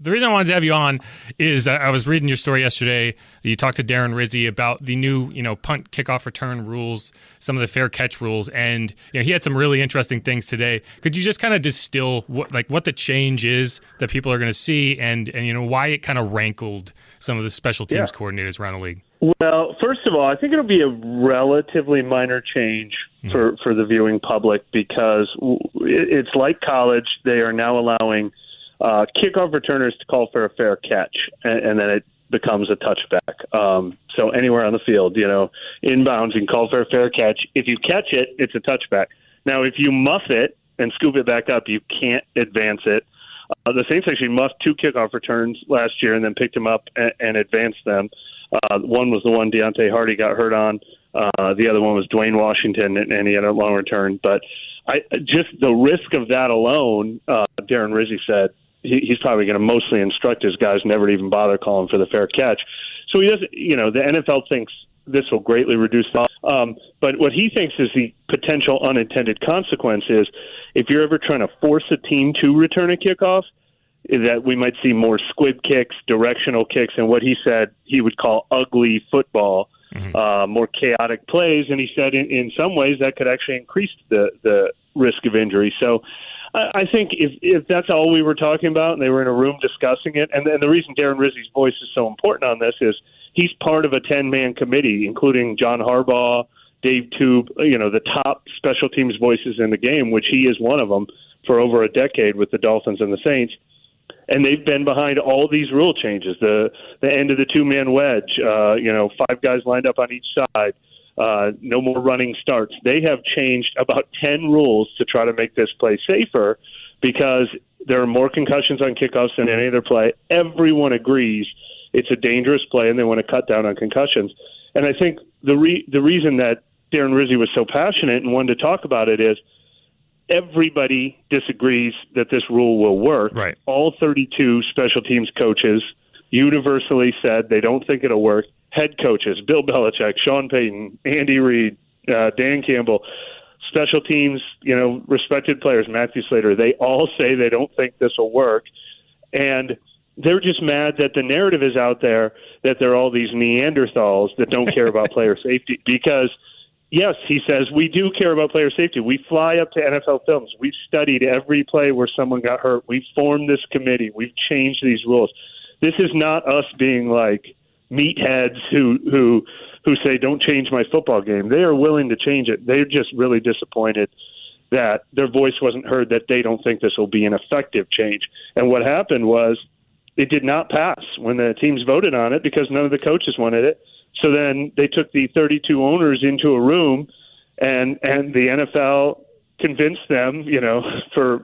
The reason I wanted to have you on is I was reading your story yesterday. You talked to Darren Rizzi about the new, punt, kickoff, return rules, some of the fair catch rules, and he had some really interesting things today. Could you just kind of distill what the change is that people are going to see, and why it kind of rankled some of the special teams coordinators around the league? Well, first of all, I think it'll be a relatively minor change for the viewing public because it's like college. They are now allowing kickoff returners to call for a fair catch, and then it becomes a touchback. So anywhere on the field, inbounds, you can call for a fair catch. If you catch it, it's a touchback. Now, if you muff it and scoop it back up, you can't advance it. The Saints actually muffed 2 kickoff returns last year and then picked them up and advanced them. One was the one Deontay Hardy got hurt on. The other one was Dwayne Washington, and he had a long return. But just the risk of that alone, Darren Rizzi said, he's probably going to mostly instruct his guys never to even bother calling for the fair catch. So he doesn't. The NFL thinks this will greatly reduce the. But what he thinks is the potential unintended consequence is if you're ever trying to force a team to return a kickoff, is that we might see more squib kicks, directional kicks, and what he said he would call ugly football, more chaotic plays. And he said in some ways that could actually increase the risk of injury. So I think if that's all we were talking about and they were in a room discussing it, and the reason Darren Rizzi's voice is so important on this is he's part of a 10-man committee, including John Harbaugh, Dave Tube, the top special teams voices in the game, which he is one of them for over a decade with the Dolphins and the Saints. And they've been behind all these rule changes, the end of the 2-man wedge, 5 guys lined up on each side, no more running starts. They have changed about 10 rules to try to make this play safer because there are more concussions on kickoffs than any other play. Everyone agrees it's a dangerous play, and they want to cut down on concussions. And I think the reason that Darren Rizzi was so passionate and wanted to talk about it is everybody disagrees that this rule will work. Right. All 32 special teams coaches universally said they don't think it'll work. Head coaches, Bill Belichick, Sean Payton, Andy Reid, Dan Campbell, special teams, respected players, Matthew Slater, they all say they don't think this will work. And they're just mad that the narrative is out there that there are all these Neanderthals that don't care about player safety because yes, he says, we do care about player safety. We fly up to NFL films. We've studied every play where someone got hurt. We've formed this committee. We've changed these rules. This is not us being like meatheads who say, don't change my football game. They are willing to change it. They're just really disappointed that their voice wasn't heard, that they don't think this will be an effective change. And what happened was it did not pass when the teams voted on it because none of the coaches wanted it. So then they took the 32 owners into a room, and the NFL convinced them, for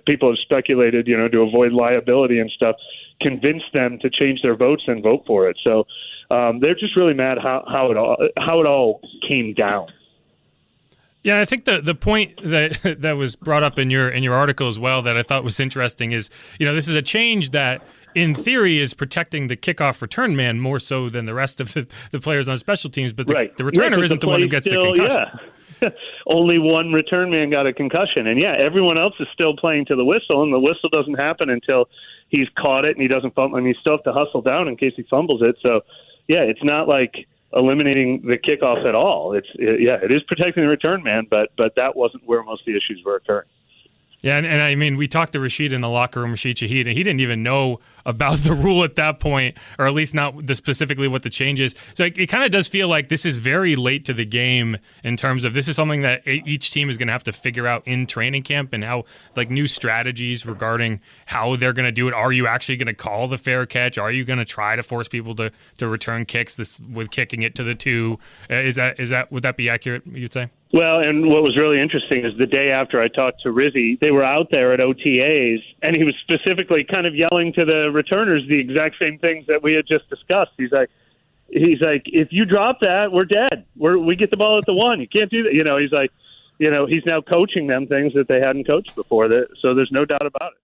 people have speculated, to avoid liability and stuff, convinced them to change their votes and vote for it. So they're just really mad how it all came down. Yeah, I think the point that was brought up in your article as well that I thought was interesting is, this is a change that in theory is protecting the kickoff return man more so than the rest of the players on special teams, but the returner isn't the one who gets the concussion. Yeah. Only one return man got a concussion, and everyone else is still playing to the whistle, and the whistle doesn't happen until he's caught it and he doesn't fumble, and you still have to hustle down in case he fumbles it. So, it's not like eliminating the kickoff at all. It is protecting the return man, but that wasn't where most of the issues were occurring. Yeah, and I mean, we talked to Rashid in the locker room, Rashid Shaheed, and he didn't even know about the rule at that point, or at least not specifically what the change is. So it kind of does feel like this is very late to the game in terms of this is something that each team is going to have to figure out in training camp and how, new strategies regarding how they're going to do it. Are you actually going to call the fair catch? Are you going to try to force people to return kicks with kicking it to the 2? Would that be accurate, you'd say? Well, and what was really interesting is the day after I talked to Rizzi, they were out there at OTAs, and he was specifically kind of yelling to the returners the exact same things that we had just discussed. He's like, if you drop that, we're dead. We get the ball at the 1. You can't do that. He's like, he's now coaching them things that they hadn't coached before. So there's no doubt about it.